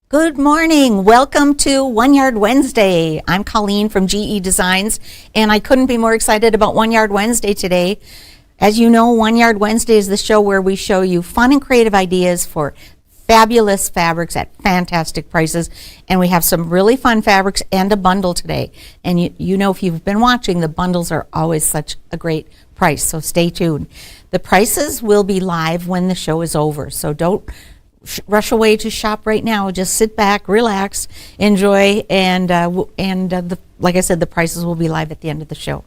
Good morning. Welcome to One Yard Wednesday. I'm Colleen from GEDesigns, and I couldn't be more excited about One Yard Wednesday today. As you know, One Yard Wednesday is the show where we show you fun and creative ideas for fabulous fabrics at fantastic prices, and we have some really fun fabrics and a bundle today. And you know, if you've been watching, the bundles are always such a great price, so stay tuned. The prices will be live when the show is over, so don't rush away to shop right now. Just sit back, relax, enjoy, and like I said, the prices will be live at the end of the show.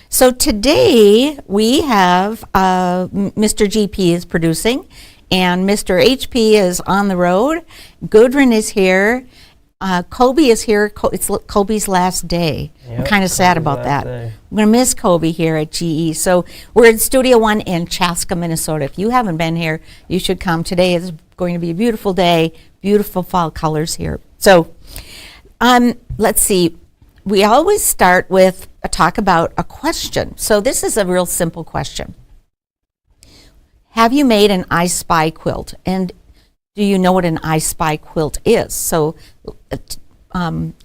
So today we have Mr. GP is producing, and Mr. HP is on the road. Gudrun is here. Kobe is here. It's Kobe's last day. Yep, I'm kind of sad about that. I'm going to miss Kobe here at GE. So we're in Studio One in Chaska, Minnesota. If you haven't been here, you should come. Today is going to be a beautiful day, beautiful fall colors here. So let's see. We always start with a talk about a question. So this is a real simple question. Have you made an I Spy quilt? And do you know what an I Spy quilt is? So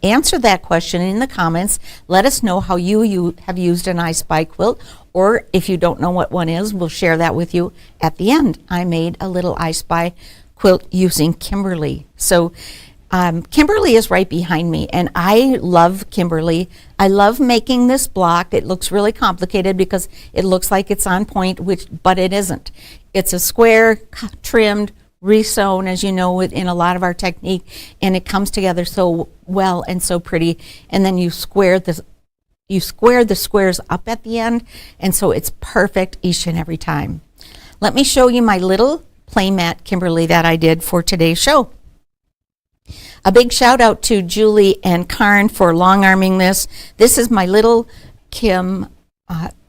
answer that question in the comments. Let us know how you have used an I Spy quilt, or if you don't know what one is, we'll share that with you at the end. I made a little I Spy quilt using Kimberly. So Kimberly is right behind me, and I love Kimberly. I love making this block. It looks really complicated because it looks like it's on point, but it isn't. It's a square, trimmed, resewn, as you know, in a lot of our technique, and it comes together so well and so pretty. And then you square the squares up at the end, and so it's perfect each and every time. Let me show you my little playmat Kimberly that I did for today's show. A big shout out to Julie and Karn for long arming this. This is my little Kim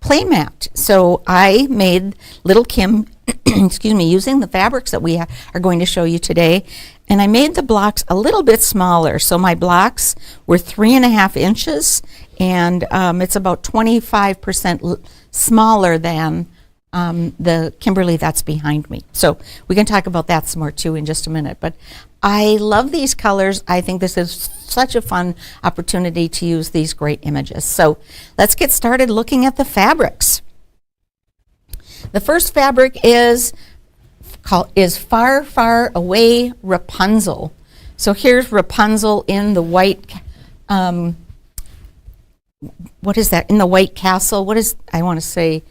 playmat. So I made little Kim excuse me, using the fabrics that we are going to show you today. And I made the blocks a little bit smaller. So my blocks were 3.5 inches, and it's about 25% smaller than the Kimberly that's behind me. So we can talk about that some more too in just a minute. But I love these colors. I think this is such a fun opportunity to use these great images. So let's get started looking at the fabrics. The first fabric is Far, Far Away Rapunzel. So here's Rapunzel in the white, what is that? In the White Castle. What is, I want to say,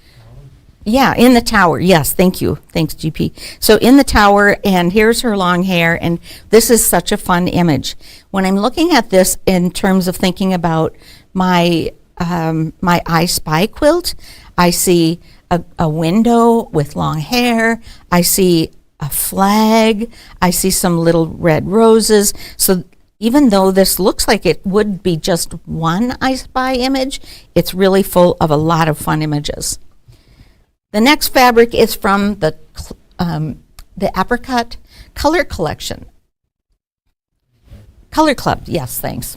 yeah, in the tower. Yes, thank you. Thanks, GP. So in the tower, and here's her long hair, and this is such a fun image. When I'm looking at this in terms of thinking about my I Spy quilt, I see a window with long hair. I see a flag. I see some little red roses. So even though this looks like it would be just one I Spy image, it's really full of a lot of fun images. The next fabric is from the Apricot Color Collection. Color Club, yes, thanks.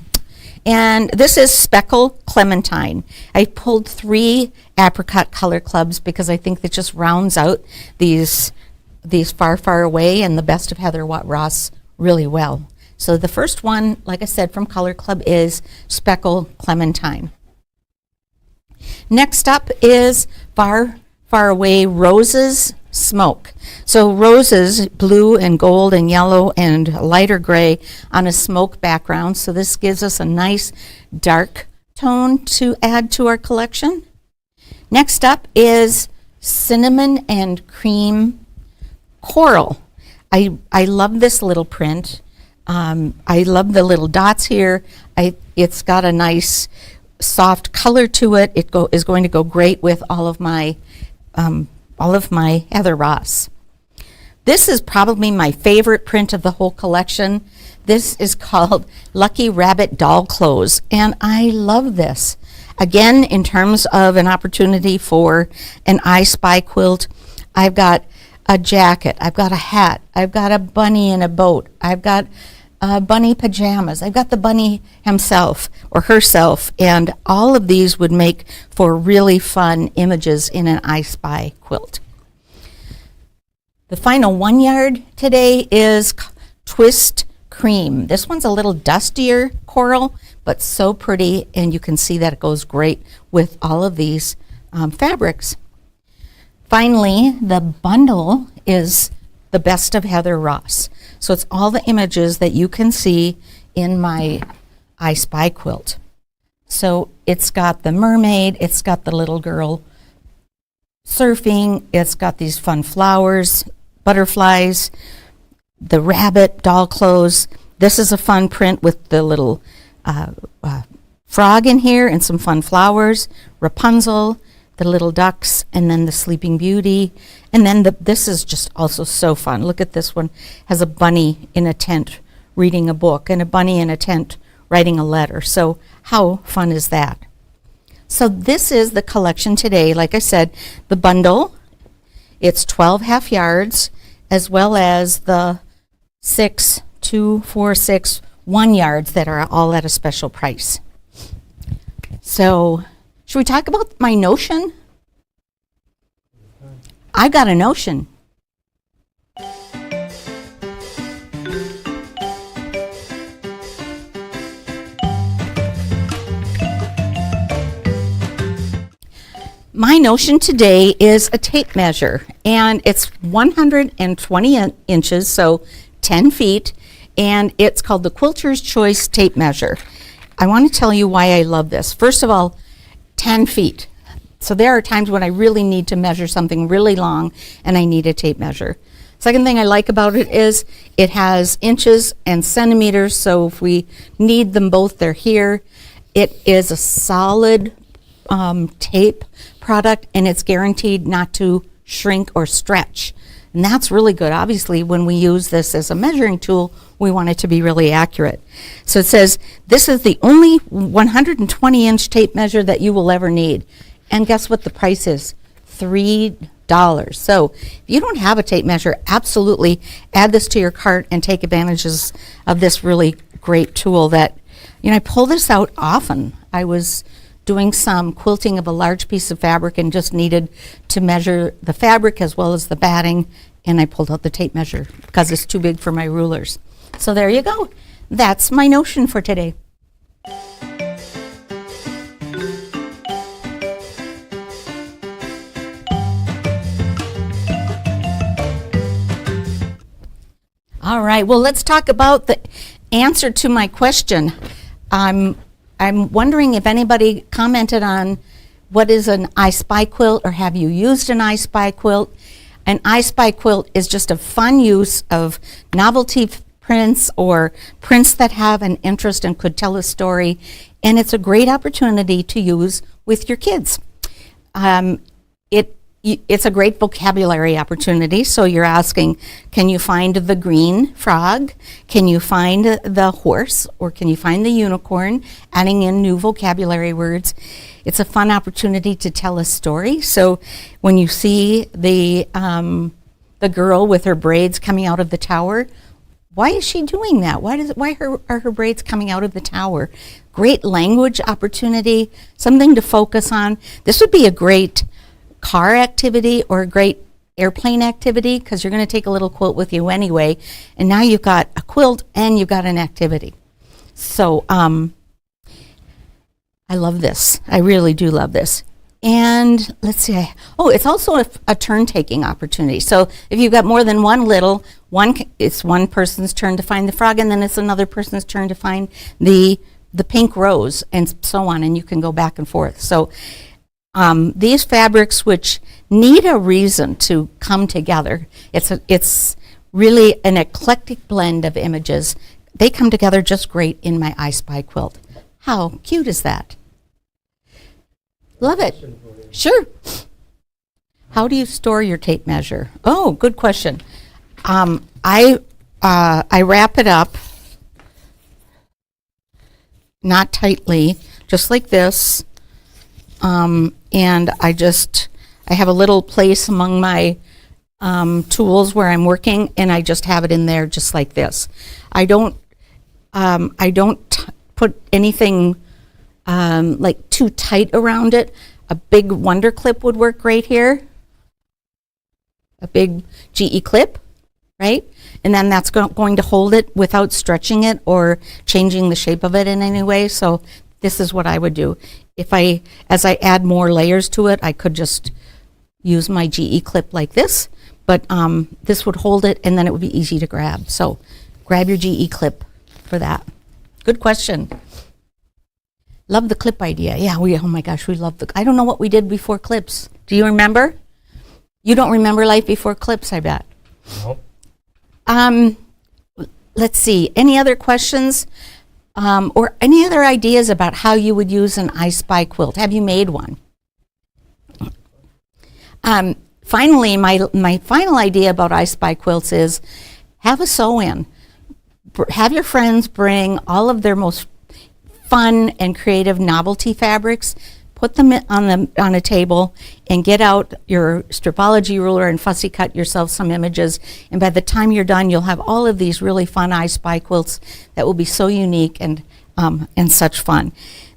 And this is Speckle Clementine. I pulled 3 Apricot Color Clubs because I think that just rounds out these Far, Far Away and the Best of Heather Watt Ross really well. So the first one, like I said, from Color Club is Speckle Clementine. Next up is Far, Far Away Roses Smoke. So roses, blue and gold and yellow and lighter gray on a smoke background. So this gives us a nice dark tone to add to our collection. Next up is Cinnamon and Cream Coral. I love this little print. I love the little dots here. It's got a nice soft color to it. It is going to go great with all of my Heather Ross. This is probably my favorite print of the whole collection. This is called Lucky Rabbit Doll Clothes, and I love this. Again, in terms of an opportunity for an I Spy quilt, I've got a jacket, I've got a hat, I've got a bunny in a boat, I've got bunny pajamas, I've got the bunny himself or herself, and all of these would make for really fun images in an I Spy quilt. The final 1 yard today is Twist Cream. This one's a little dustier coral, but so pretty, and you can see that it goes great with all of these fabrics. Finally, the bundle is the best of Heather Ross. So it's all the images that you can see in my I Spy quilt. So it's got the mermaid, it's got the little girl surfing, it's got these fun flowers, butterflies, the rabbit, doll clothes. This is a fun print with the little frog in here and some fun flowers, Rapunzel, the little ducks, and then the Sleeping Beauty. And then this is just also so fun. Look at this one. Has a bunny in a tent reading a book and a bunny in a tent writing a letter. So how fun is that? So this is the collection today. Like I said, the bundle, it's 12 half yards, as well as the 6, 2, 4, 6, 1 yards that are all at a special price. So should we talk about my notion? I got a notion. My notion today is a tape measure, and it's 120 inches, so 10 feet, and it's called the Quilter's Choice Tape Measure. I want to tell you why I love this. First of all, 10 feet. So there are times when I really need to measure something really long and I need a tape measure. Second thing I like about it is it has inches and centimeters, so if we need them both, they're here. It is a solid tape product, and it's guaranteed not to shrink or stretch. And that's really good. Obviously, when we use this as a measuring tool, we want it to be really accurate. So it says, this is the only 120-inch tape measure that you will ever need. And guess what the price is? $3. So if you don't have a tape measure, absolutely add this to your cart and take advantages of this really great tool that, I pull this out often. I was doing some quilting of a large piece of fabric and just needed to measure the fabric as well as the batting, and I pulled out the tape measure because it's too big for my rulers. So there you go. That's my notion for today. All right, well, let's talk about the answer to my question. I'm wondering if anybody commented on what is an I Spy quilt, or have you used an I Spy quilt? An I Spy quilt is just a fun use of novelty prints or prints that have an interest and could tell a story, and it's a great opportunity to use with your kids. It's a great vocabulary opportunity. So you're asking, can you find the green frog? Can you find the horse? Or can you find the unicorn? Adding in new vocabulary words. It's a fun opportunity to tell a story. So when you see the girl with her braids coming out of the tower, why is she doing that? Why are her braids coming out of the tower? Great language opportunity, something to focus on. This would be a great car activity or a great airplane activity, because you're going to take a little quilt with you anyway, and now you've got a quilt and you've got an activity. So I love this. I really do love this. And let's see, it's also a turn-taking opportunity. So if you've got more than it's one person's turn to find the frog, and then it's another person's turn to find the pink rose, and so on, and you can go back and forth. So these fabrics, which need a reason to come together, it's really an eclectic blend of images. They come together just great in my I Spy quilt. How cute is that? Love it. Sure. How do you store your tape measure? Oh, good question. I wrap it up, not tightly, just like this. And I have a little place among my tools where I'm working, and I just have it in there just like this. I don't put anything like too tight around it. A big Wonder clip would work great here. A big GE clip right? And then that's going to hold it without stretching it or changing the shape of it in any way. So this is what I would do. As I add more layers to it, I could just use my GE clip like this, but this would hold it and then it would be easy to grab. So grab your GE clip for that. Good question. Love the clip idea. Yeah, oh my gosh, we love I don't know what we did before clips. Do you remember? You don't remember life before clips, I bet. Nope. Let's see, any other questions or any other ideas about how you would use an I Spy quilt? Have you made one? Finally, my final idea about I Spy quilts is have a sew-in. Have your friends bring all of their most fun and creative novelty fabrics, put them on a table, and get out your stripology ruler and fussy cut yourself some images. And by the time you're done, you'll have all of these really fun I Spy quilts that will be so unique and such fun.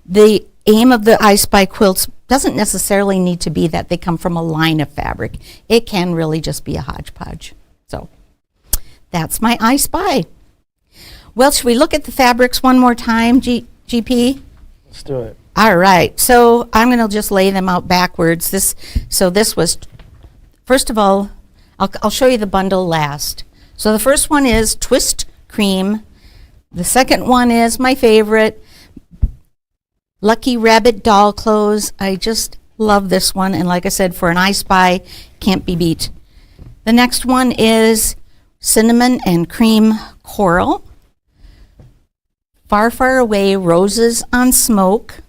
The aim of the I Spy quilts doesn't necessarily need to be that they come from a line of fabric. It can really just be a hodgepodge. So that's my I Spy. Well, should we look at the fabrics one more time, GP? Let's do it. All right, so I'm going to just lay them out backwards. This was, first of all, I'll show you the bundle last. So the first one is Twist Cream. The second one is my favorite, Lucky Rabbit Doll Clothes. I just love this one, and like I said, for an I Spy, can't be beat. The next one is Cinnamon and Cream Coral. Far, Far Away Roses on Smoke.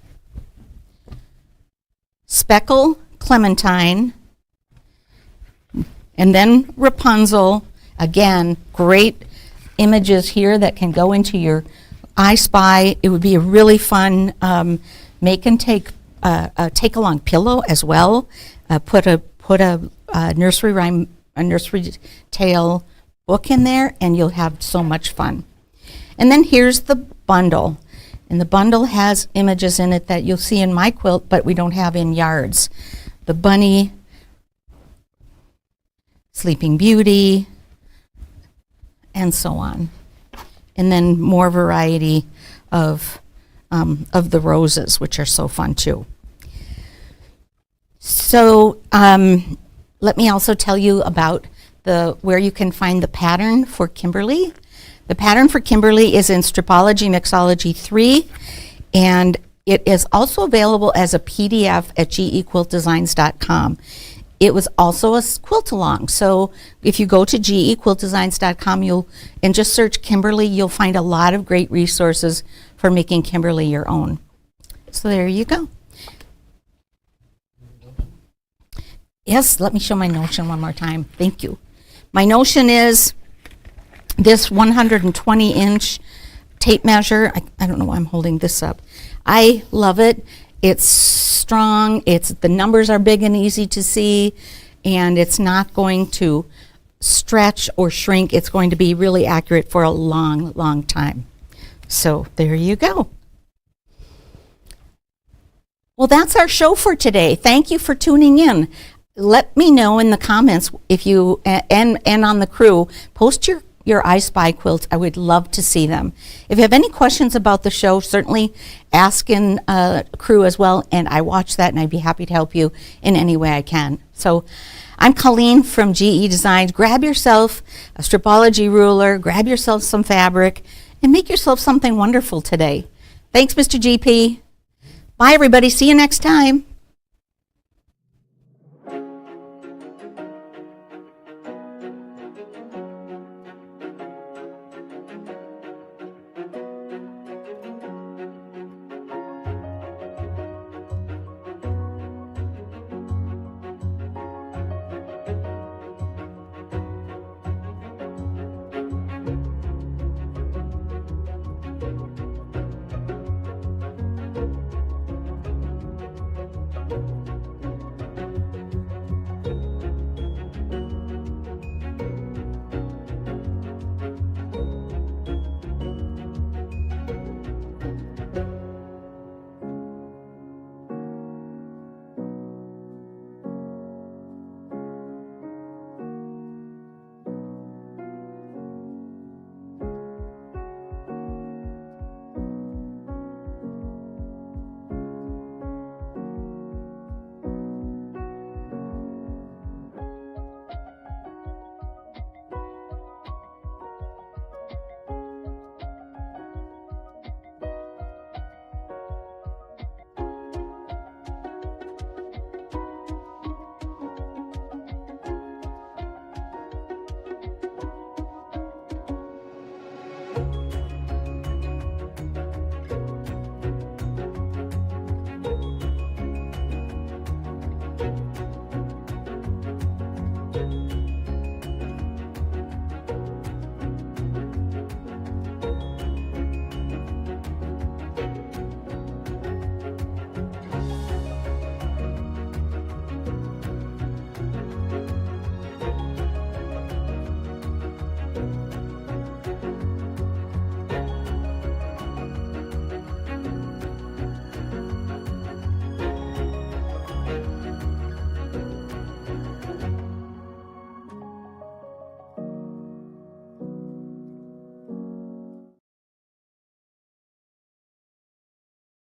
Speckle Clementine. And then Rapunzel. Again, great images here that can go into your I Spy. It would be a really fun make and take along pillow as well. Put a nursery rhyme, a nursery tale book in there, and you'll have so much fun. And then here's the bundle. And the bundle has images in it that you'll see in my quilt, but we don't have in yards. The bunny, Sleeping Beauty, and so on. And then more variety of the roses, which are so fun too. So let me also tell you about where you can find the pattern for Kimberly. The pattern for Kimberly is in Stripology Mixology 3, and it is also available as a PDF at gequiltdesigns.com. It was also a quilt along, so if you go to gequiltdesigns.com and just search Kimberly, you'll find a lot of great resources for making Kimberly your own. So there you go. Yes, let me show my notion one more time. Thank you. My notion is this 120-inch tape measure. I don't know why I'm holding this up. I love it. It's strong. The numbers are big and easy to see, and it's not going to stretch or shrink. It's going to be really accurate for a long, long time. So there you go. Well, that's our show for today. Thank you for tuning in. Let me know in the comments if you and on the crew, post your I Spy quilts. I would love to see them. If you have any questions about the show, certainly ask in crew as well, and I watch that and I'd be happy to help you in any way I can. So I'm Colleen from GE Designs. Grab yourself a stripology ruler, grab yourself some fabric, and make yourself something wonderful today. Thanks, Mr. GP. Bye, everybody. See you next time.